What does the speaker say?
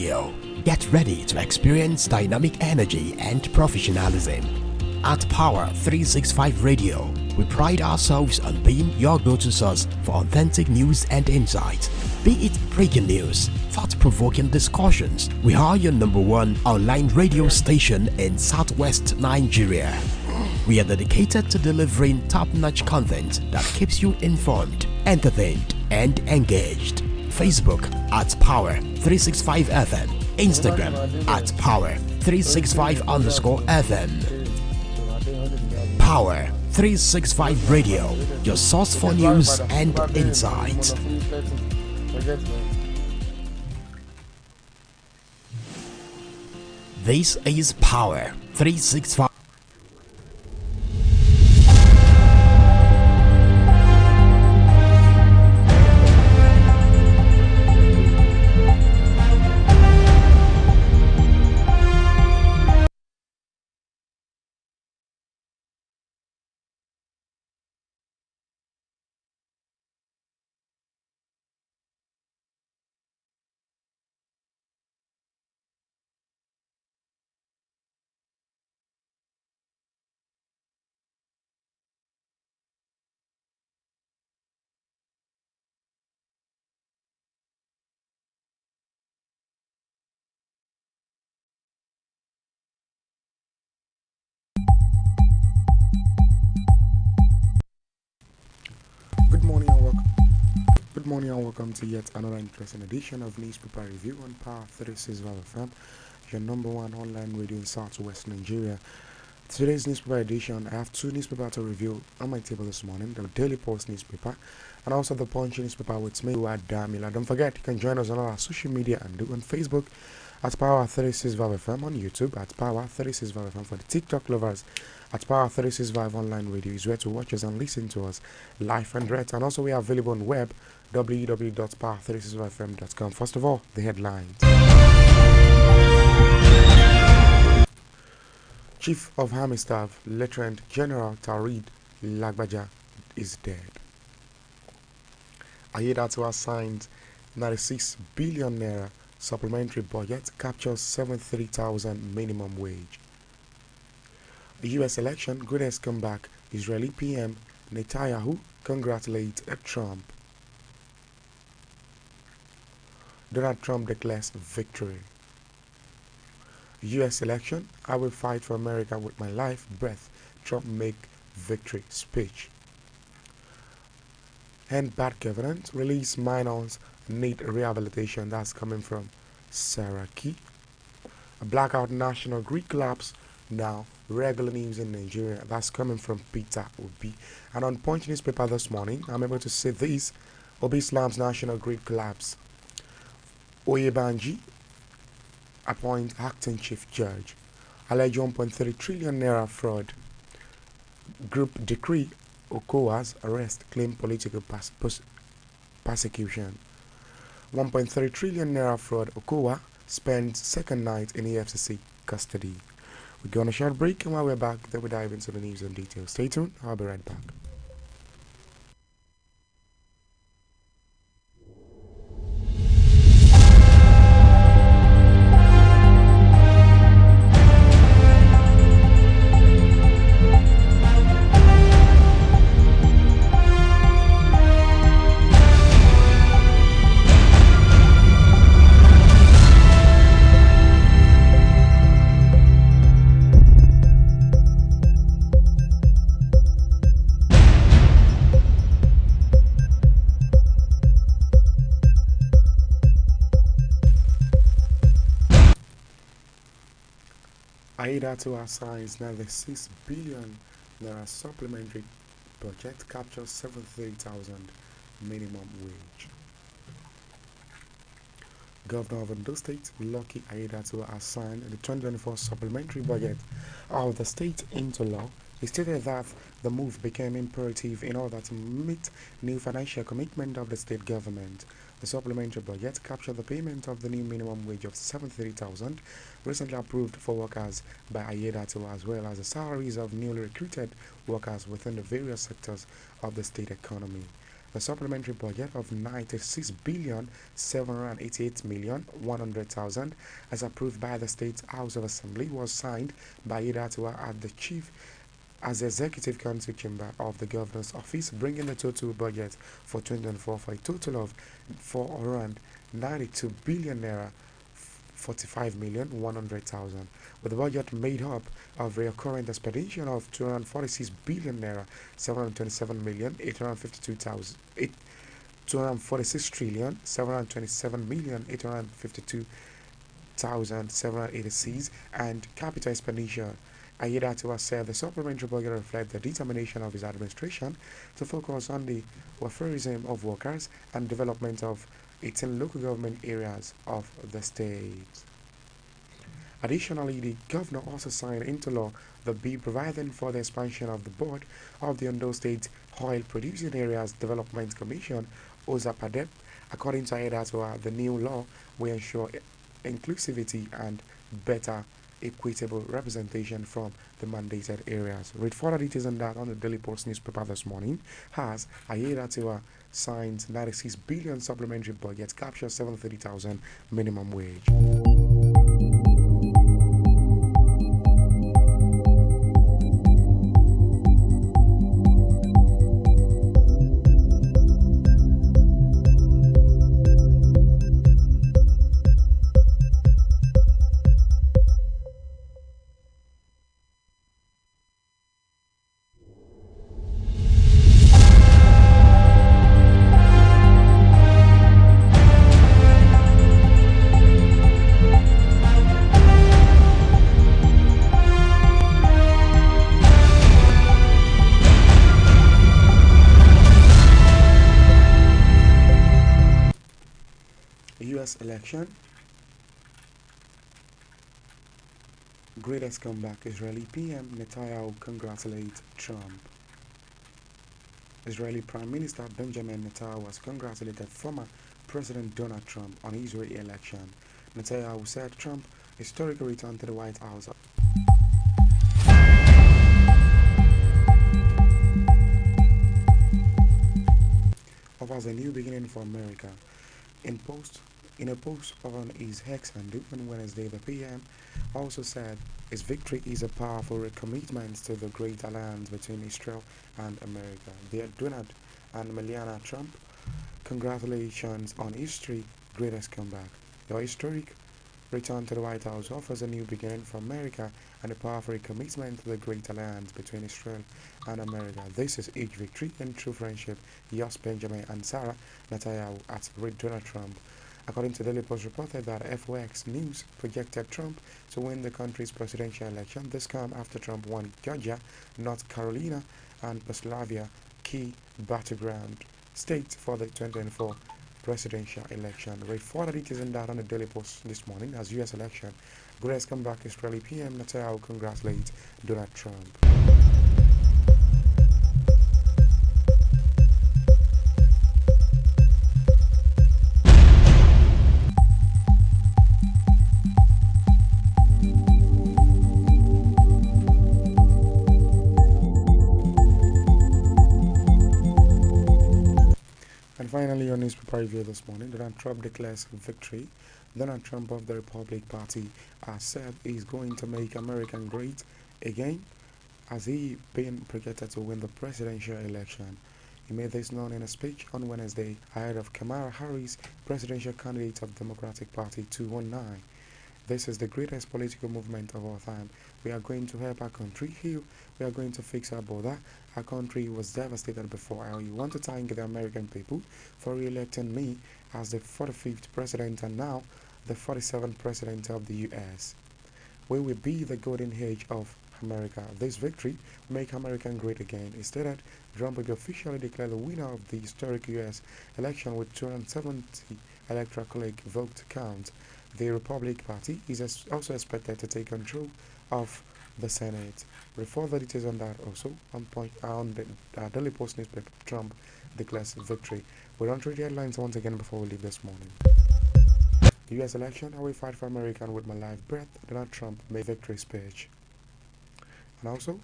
Radio. Get ready to experience dynamic energy and professionalism. At Power 365 Radio, we pride ourselves on being your go-to source for authentic news and insight. Be it breaking news, thought-provoking discussions, we are your #1 online radio station in Southwest Nigeria. We are dedicated to delivering top-notch content that keeps you informed, entertained, and engaged. Facebook at Power 365 FM. Instagram at Power 365 _FM. Power 365 Radio, your source for news and insight. This is Power 365. Good morning and welcome to yet another interesting edition of Newspaper Review on Power 365 FM, your #1 online radio in Southwest Nigeria. Today's newspaper edition, I have two newspapers to review on my table this morning: the Daily Post newspaper and also the Punch newspaper with me, Damila. Don't forget, you can join us on our social media and do on Facebook at Power 365 FM, on YouTube at Power 365 FM, for the TikTok lovers at Power 365 Online Radio is where to watch us and listen to us live and direct. And also we are available on web, www.power365fm.com. First of all, the headlines. Chief of Army Staff, Lieutenant General Tarid Lagbaja is dead. Ayedatiwa signed 96 billion naira supplementary budget, captures 73,000 minimum wage. The US election, goodness comeback, Israeli PM Netanyahu congratulates Trump. Donald Trump declares victory. US election, I will fight for America with my life, breath. Trump make victory speech. End bad governance, release minors need rehabilitation. That's coming from Sarah Key. A blackout national grid collapse now regular news in Nigeria. That's coming from Peter Obi. And on Punch newspaper this morning, I'm able to say this: Obi slams national grid collapse. Oyebanji appoint acting chief judge. Alleged 1.3 trillion naira fraud. Group decree Okowa's arrest, claim political persecution. 1.3 trillion naira fraud. Okowa spends second night in EFCC custody. We go on a short break, and while we're back, then we dive into the news in detail. Stay tuned, I'll be right back. Ayedatiwa assigns 96 billion naira supplementary budget, captures 73,000 minimum wage. Governor of Ondo State, Lucky Ayedatiwa, has signed the 2024 supplementary budget of the state into law. He stated that the move became imperative in order to meet new financial commitment of the state government. The supplementary budget captured the payment of the new minimum wage of 73,000 recently approved for workers by Ayedatiwa, as well as the salaries of newly recruited workers within the various sectors of the state economy. the supplementary budget of 96,788,100,000, as approved by the State House of Assembly, was signed by Yedatua at the chief as the Executive Council Chamber of the Governor's Office, bringing the total budget for 2024 for a total of for around 92 billion naira, 45,100,000, with the budget made up of recurrent expenditure of 246 billion naira, 727,852,000, 246 trillion 727,852,786, and capital expenditure. Ayedatiwa said the supplementary budget reflects the determination of his administration to focus on the welfareism of workers and development of 18 local government areas of the state. Additionally, the governor also signed into law the bill providing for the expansion of the board of the Ondo State Oil Producing Areas Development Commission, osupa. According to Ayedatiwa, the new law will ensure inclusivity and better equitable representation from the mandated areas. Read further details on that on the Daily Post newspaper this morning. Has Ayedatiwa signs 96 billion supplementary budget, captures 730,000 minimum wage. US election, greatest comeback. Israeli PM Netanyahu congratulates Trump. Israeli Prime Minister Benjamin Netanyahu has congratulated former President Donald Trump on his re-election. Netanyahu said Trump historically returned to the White House offers a new beginning for America. In a post on his X handle on Wednesday, the PM also said his victory is a powerful recommitment to the great alliance between Israel and America. Dear Donald and Melania Trump, congratulations on history's greatest comeback. Your historic return to the White House offers a new beginning for America and a powerful commitment to the great alliance between Israel and America. This is huge victory and true friendship. Yours, Benjamin and Sarah Netanyahu at Read Donald Trump. According to Daily Post, reported that FOX News projected Trump to win the country's presidential election. This comes after Trump won Georgia, North Carolina, and Pennsylvania, key battleground states for the 2024 presidential election. Read further details on that on the Daily Post this morning. As U.S. election, greatest comeback. Israeli PM Netanyahu congratulates Donald Trump. And finally, on newspaper review this morning, Donald Trump declares victory. Donald Trump of the Republican Party has said he's going to make America great again as he been projected to win the presidential election. He made this known in a speech on Wednesday ahead of Kamala Harris, presidential candidate of the Democratic Party 219. This is the greatest political movement of our time. We are going to help our country heal. We are going to fix our border. Our country was devastated before. I want to thank the American people for re-electing me as the 45th president and now the 47th president of the U.S. We will be the golden age of America. This victory will make America great again. He stated Trump will be officially declared the winner of the historic U.S. election with 270 electoral college vote count. The Republican Party is also expected to take control of the Senate. Read further details on that also on the Daily Post newspaper. Trump declares victory. We run through the headlines once again before we leave this morning. The U.S. election, I will fight for America with my life breath. Donald Trump made victory speech. And also,